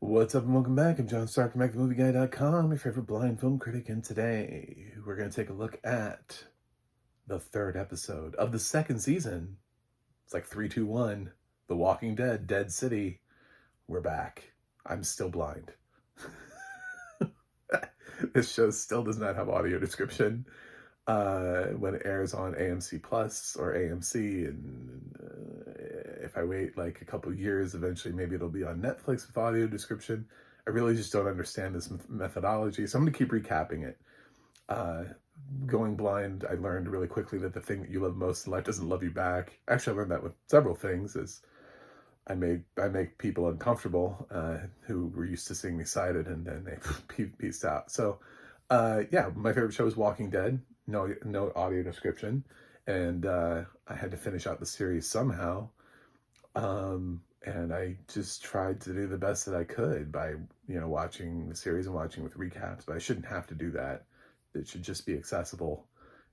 What's up and welcome back. I'm John Stark from MacTheMovieGuy.com, your favorite blind film critic, and today we're going to take a look at the third episode of the second season. It's like 3, 2, 1. The Walking Dead, Dead City. We're back. I'm still blind. This show still does not have audio description when it airs on AMC Plus or AMC, and if I wait like a couple years, eventually maybe it'll be on Netflix with audio description. I really just don't understand this methodology, so I'm going to keep recapping it. Going blind, I learned really quickly that the thing that you love most in life doesn't love you back. Actually, I learned that with several things. Is I make people uncomfortable who were used to seeing me sighted, and then they pieced out. So, yeah, my favorite show is Walking Dead. No audio description, and I had to finish out the series somehow. And I just tried to do the best that I could by watching the series and watching with recaps. But I shouldn't have to do that. It should just be accessible.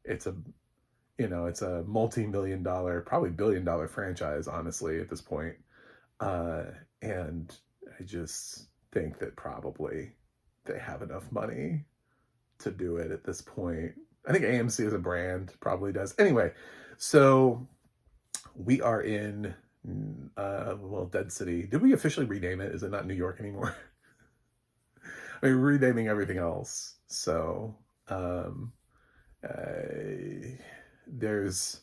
It's a multi-million-dollar, probably billion-dollar franchise, honestly, at this point. And I just think that probably they have enough money to do it at this point. I think AMC as a brand probably does. Anyway, so we are in, Dead City. Did we officially rename it? Is it not New York anymore? I mean, we're renaming everything else. So, there's...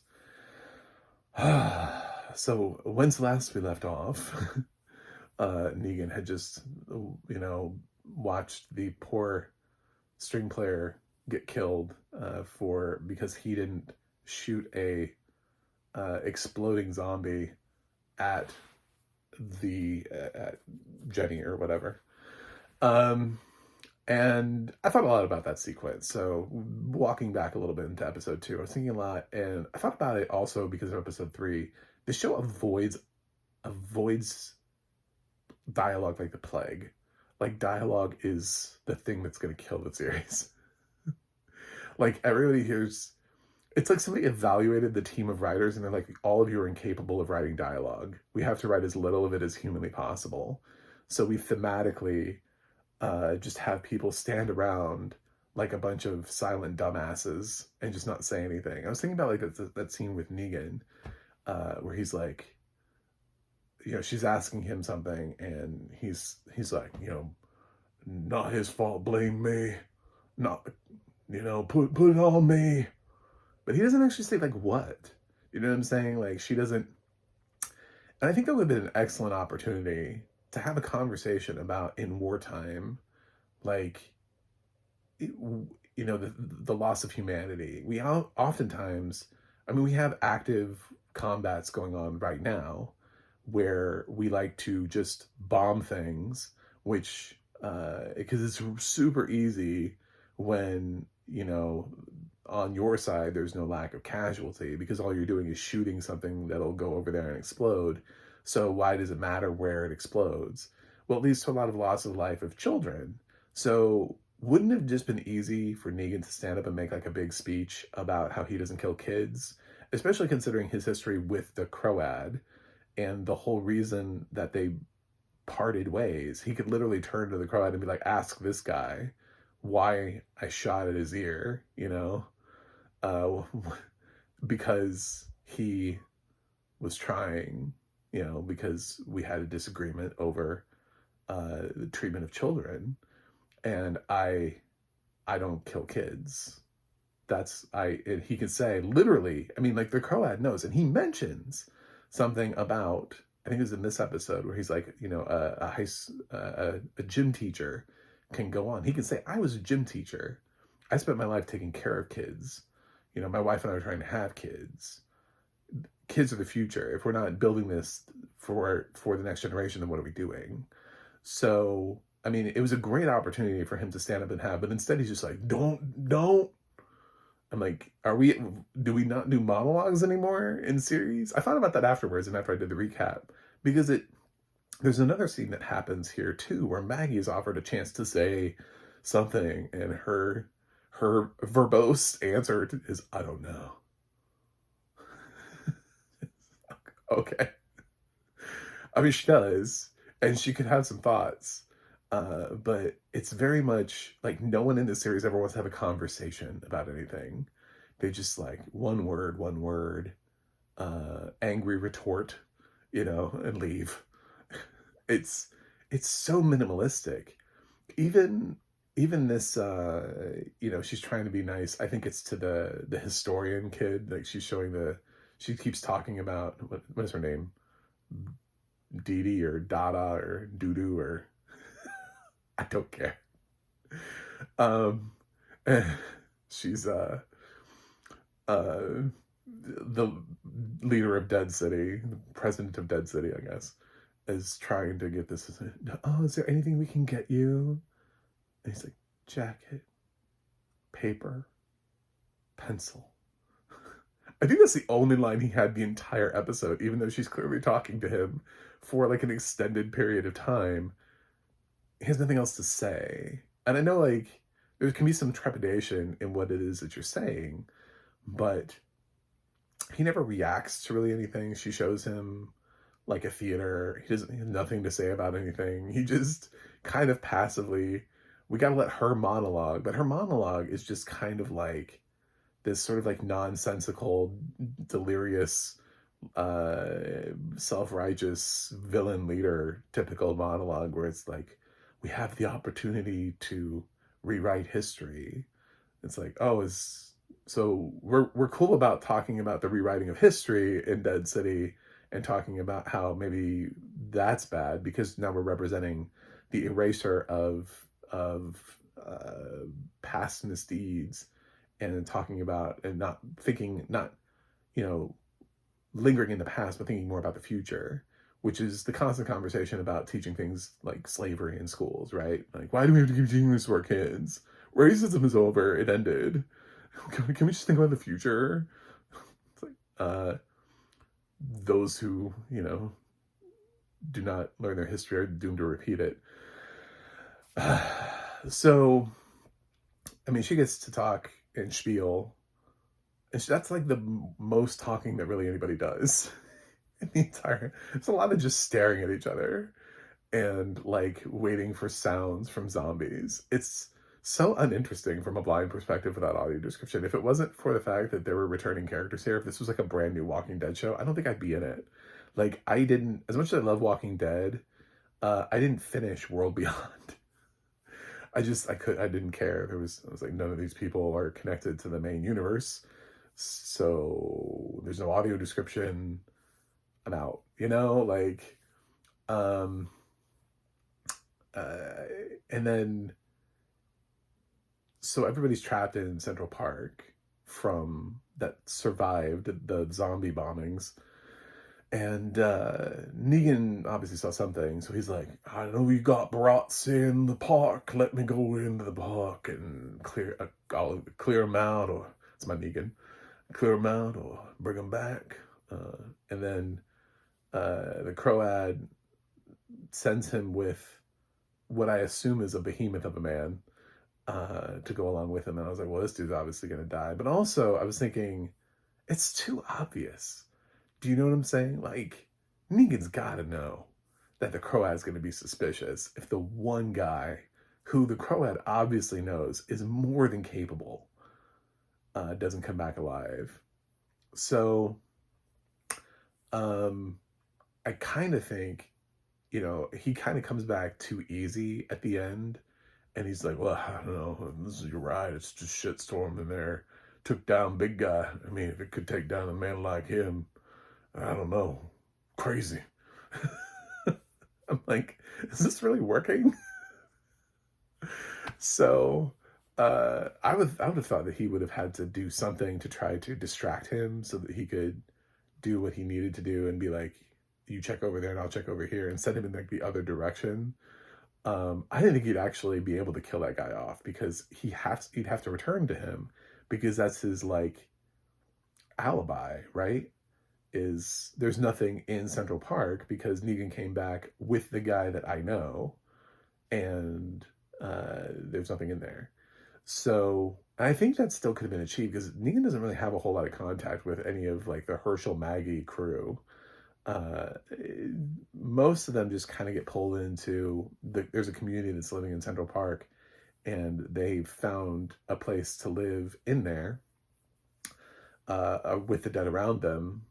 So when's the last we left off? Negan had just, watched the poor string player get killed because he didn't shoot a exploding zombie at Jenny or whatever. And I thought a lot about that sequence. So walking back a little bit into episode 2, I was thinking a lot, and I thought about it also because of episode 3. The show avoids dialogue like the plague. Like, dialogue is the thing that's going to kill the series. Like, everybody here's... It's like somebody evaluated the team of writers and they're like, all of you are incapable of writing dialogue. We have to write as little of it as humanly possible. So we thematically just have people stand around like a bunch of silent dumbasses and just not say anything. I was thinking about like that scene with Negan where he's like, she's asking him something and he's like, not his fault, blame me. Not, put it on me. But he doesn't actually say, like, what? You know what I'm saying? Like, she doesn't... And I think that would have been an excellent opportunity to have a conversation about, in wartime, like, the loss of humanity. We oftentimes... I mean, we have active combats going on right now where we like to just bomb things, which... because it's super easy when, on your side, there's no lack of casualty because all you're doing is shooting something that'll go over there and explode. So why does it matter where it explodes? Well, it leads to a lot of loss of life of children. So wouldn't it have just been easy for Negan to stand up and make like a big speech about how he doesn't kill kids, especially considering his history with the Croad and the whole reason that they parted ways? He could literally turn to the Croad and be like, ask this guy why I shot at his ear, because he was trying, because we had a disagreement over the treatment of children, and I don't kill kids. And he could say literally, I mean, like the Croat knows, and he mentions something about, I think it was in this episode where he's like, a gym teacher can go on. He can say, I was a gym teacher. I spent my life taking care of kids. My wife and I were trying to have kids. Kids are the future. If we're not building this for the next generation, then what are we doing? So, I mean, it was a great opportunity for him to stand up and have, but instead he's just like, don't. I'm like, do we not do monologues anymore in series? I thought about that afterwards and after I did the recap, because there's another scene that happens here too, where Maggie is offered a chance to say something and her verbose answer is, I don't know. Okay. I mean, she does, and she could have some thoughts, But it's very much like no one in this series ever wants to have a conversation about anything. They just like one word, angry retort, and leave. It's it's so minimalistic. Even even this she's trying to be nice. I think it's to the historian kid. Like she keeps talking about what is her name? Didi or Dada or Dudu or I don't care. Um she's uh the leader of Dead City, the president of Dead City, I guess, is trying to get this. Oh, is there anything we can get you? And he's like, jacket, paper, pencil. I think that's the only line he had the entire episode, even though she's clearly talking to him for like an extended period of time. He has nothing else to say. And I know like there can be some trepidation in what it is that you're saying, but he never reacts to really anything. She shows him like a theater. He has nothing to say about anything. He just kind of passively, we got to let her monologue, but her monologue is just kind of like this sort of like nonsensical, delirious, self-righteous villain leader typical monologue where it's like, we have the opportunity to rewrite history. It's like, oh, so we're cool about talking about the rewriting of history in Dead City and talking about how maybe that's bad because now we're representing the erasure of past misdeeds and talking about and not thinking not you know lingering in the past but thinking more about the future, which is the constant conversation about teaching things like slavery in schools, right? Like, why do we have to keep teaching this to our kids? Racism is over, it ended. Can we just think about the future? It's like those who do not learn their history are doomed to repeat it. So I mean, she gets to talk and spiel, and that's like the most talking that really anybody does in the entire. It's a lot of just staring at each other and like waiting for sounds from zombies. It's so uninteresting from a blind perspective without audio description. If it wasn't for the fact that there were returning characters here, if this was like a brand new Walking Dead show, I don't think I'd be in it. Like I didn't, as much as I love Walking Dead, I didn't finish World Beyond. I didn't care. I was like, none of these people are connected to the main universe. So there's no audio description. I'm out, like, um, and then, so everybody's trapped in Central Park from that survived the zombie bombings. And Negan obviously saw something, so he's like, I know you got brats in the park. Let me go into the park and I'll clear them out, or it's my Negan, clear them out or bring them back. And then the Croad sends him with what I assume is a behemoth of a man to go along with him. And I was like, well, this dude's obviously going to die. But also, I was thinking, it's too obvious. Do you know what I'm saying? Like, Negan's got to know that the Croat's going to be suspicious if the one guy who the Croat obviously knows is more than capable doesn't come back alive. So, I kind of think, he kind of comes back too easy at the end. And he's like, well, I don't know. You're right. It's just shitstorm in there. Took down big guy. I mean, if it could take down a man like him, I don't know. Crazy. I'm like, is this really working? So I would have thought that he would have had to do something to try to distract him so that he could do what he needed to do and be like, you check over there and I'll check over here, and send him in like the other direction. I didn't think he'd actually be able to kill that guy off because he'd have to return to him because that's his like alibi, right? Is there's nothing in Central Park because Negan came back with the guy that I know, and there's nothing in there. So I think that still could have been achieved because Negan doesn't really have a whole lot of contact with any of like the Herschel Maggie crew. uh, most of them just kind of get pulled into there's a community that's living in Central Park, and they found a place to live in there with the dead around them.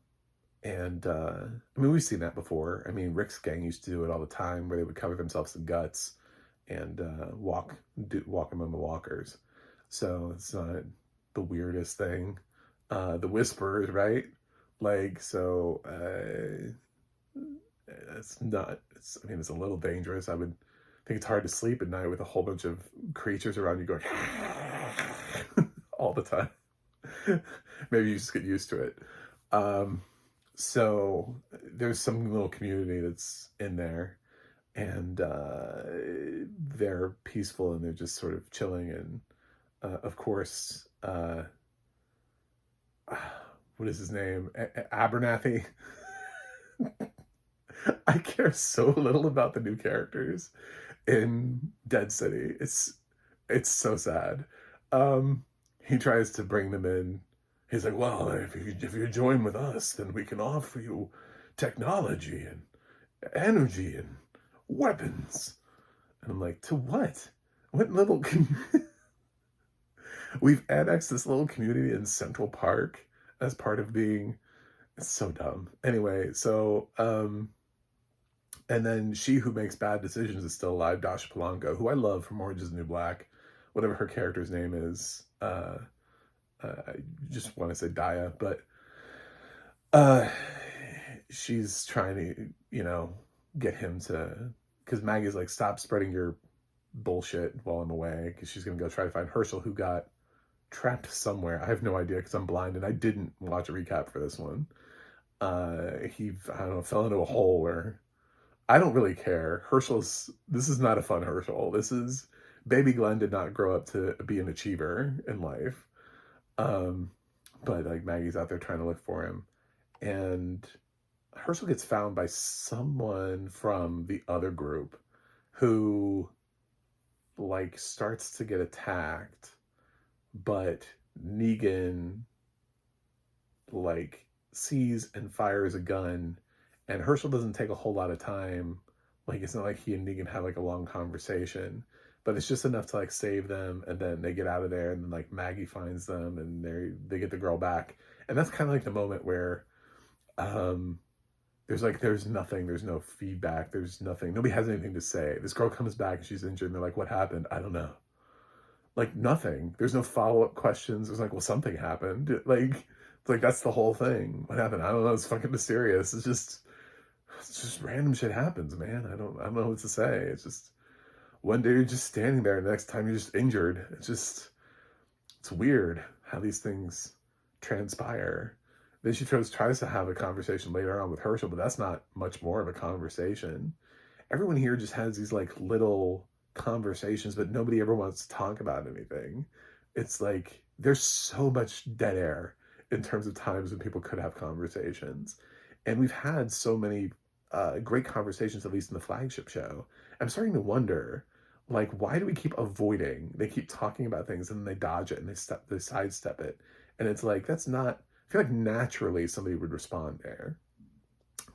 And I mean, we've seen that before. I mean, Rick's gang used to do it all the time, where they would cover themselves in guts and walk among the walkers. So it's not the weirdest thing. The whispers, right? Like, so it's not. I mean, it's a little dangerous. I would think it's hard to sleep at night with a whole bunch of creatures around you going all the time. Maybe you just get used to it. So there's some little community that's in there, and they're peaceful and they're just sort of chilling. And of course, what is his name? Abernathy. I care so little about the new characters in Dead City. It's so sad. He tries to bring them in. He's like, well, if you join with us, then we can offer you technology and energy and weapons. And I'm like, to what? What little... We've annexed this little community in Central Park as part of being... It's so dumb. Anyway, so... and then she who makes bad decisions is still alive, Dasha Polanco, who I love from Orange is the New Black. Whatever her character's name is. I just want to say Daya, but she's trying to, get him to, because Maggie's like, stop spreading your bullshit while I'm away, because she's going to go try to find Herschel, who got trapped somewhere. I have no idea because I'm blind and I didn't watch a recap for this one. He, I don't know, fell into a hole where I don't really care. This is not a fun Herschel. Baby Glenn did not grow up to be an achiever in life. But like Maggie's out there trying to look for him, and Herschel gets found by someone from the other group who like starts to get attacked, but Negan like sees and fires a gun, and Herschel doesn't take a whole lot of time. Like, it's not like he and Negan have like a long conversation, but it's just enough to like save them, and then they get out of there, and then like Maggie finds them, and they get the girl back. And that's kind of like the moment where there's nothing, there's no feedback, there's nothing, nobody has anything to say. This girl comes back and she's injured, and they're like, what happened? I don't know. Like, nothing. There's no follow-up questions. It's like, well, something happened. It's like that's the whole thing. What happened? I don't know. It's fucking mysterious. It's just random shit happens, man. I don't know what to say. It's just one day you're just standing there, and the next time you're just injured. It's weird how these things transpire. Then she tries to have a conversation later on with Herschel, but that's not much more of a conversation. Everyone here just has these like little conversations, but nobody ever wants to talk about anything. It's like there's so much dead air in terms of times when people could have conversations. And we've had so many great conversations, at least in the flagship show. I'm starting to wonder, like, why do we keep avoiding? They keep talking about things and then they dodge it and they sidestep it. And it's like, that's not, I feel like naturally somebody would respond there.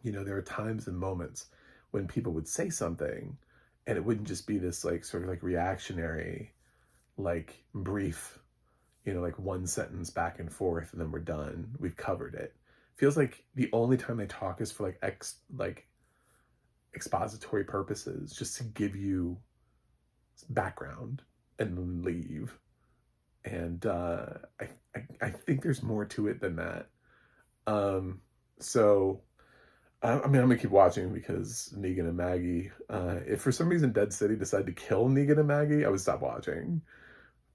There are times and moments when people would say something and it wouldn't just be this like sort of like reactionary, like brief, like one sentence back and forth and then we're done. We've covered it. Feels like the only time they talk is for like expository purposes, just to give you background and then leave. And I think there's more to it than that. So I'm gonna keep watching because Negan and Maggie. If for some reason Dead City decided to kill Negan and Maggie, I would stop watching.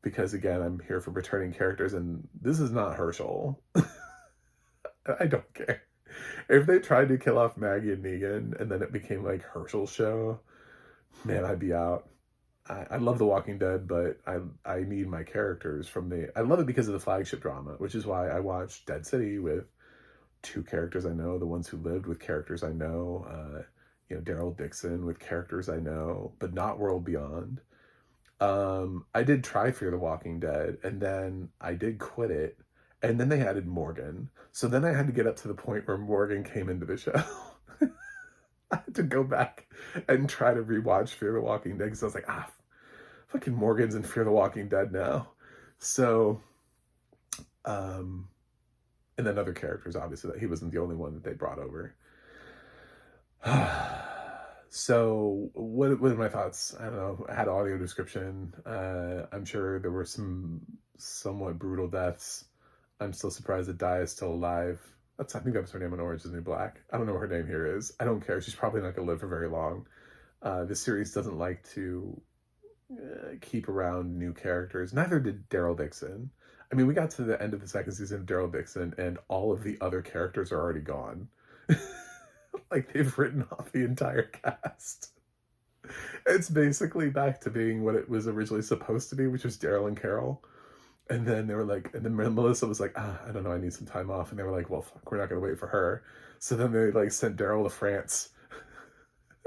Because again, I'm here for returning characters, and this is not Herschel. I don't care. If they tried to kill off Maggie and Negan, and then it became like Herschel's show, man, I'd be out. I love The Walking Dead, but I need my characters I love it because of the flagship drama, which is why I watched Dead City with two characters I know, the ones who lived with characters I know, Daryl Dixon with characters I know, but not World Beyond. I did try Fear the Walking Dead, and then I did quit it, and then they added Morgan. So then I had to get up to the point where Morgan came into the show. I had to go back and try to rewatch Fear the Walking Dead because I was like, fucking Morgan's in Fear the Walking Dead now. So, um, and then other characters, obviously, that he wasn't the only one that they brought over. So, what are my thoughts? I don't know. I had audio description. I'm sure there were some somewhat brutal deaths. I'm still surprised that Di is still alive. I think that was her name on Orange is the New Black. I don't know what her name here is. I don't care. She's probably not going to live for very long. This series doesn't like to keep around new characters. Neither did Daryl Dixon. I mean, we got to the end of the second season of Daryl Dixon, and all of the other characters are already gone. Like, they've written off the entire cast. It's basically back to being what it was originally supposed to be, which was Daryl and Carol. And then they were like, and then Melissa was like, I don't know, I need some time off. And they were like, well, fuck, we're not going to wait for her. So then they like sent Daryl to France.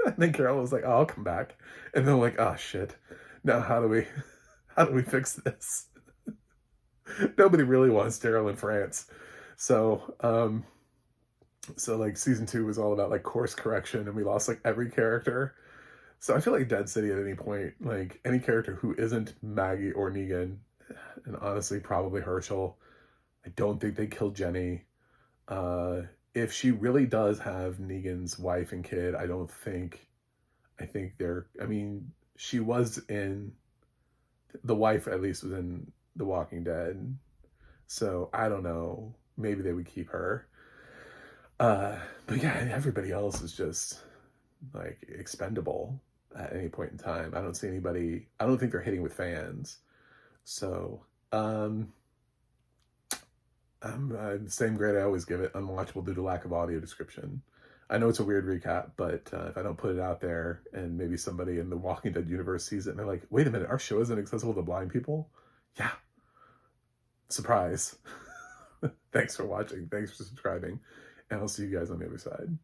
And then Carol was like, oh, I'll come back. And they're like, oh shit. Now how do we fix this? Nobody really wants Daryl in France. So, so like season 2 was all about like course correction, and we lost like every character. So I feel like Dead City at any point, like any character who isn't Maggie or Negan, and honestly probably Herschel, I don't think they killed Jenny. If she really does have Negan's wife and kid, I think I mean, she was in, the wife at least was in The Walking Dead. So I don't know, maybe they would keep her. But yeah, everybody else is just like expendable at any point in time. I don't think they're hitting with fans. So, I'm the same grade I always give it, unwatchable due to lack of audio description. I know it's a weird recap, but if I don't put it out there and maybe somebody in the Walking Dead universe sees it and they're like, wait a minute, our show isn't accessible to blind people? Yeah. Surprise. Thanks for watching. Thanks for subscribing. And I'll see you guys on the other side.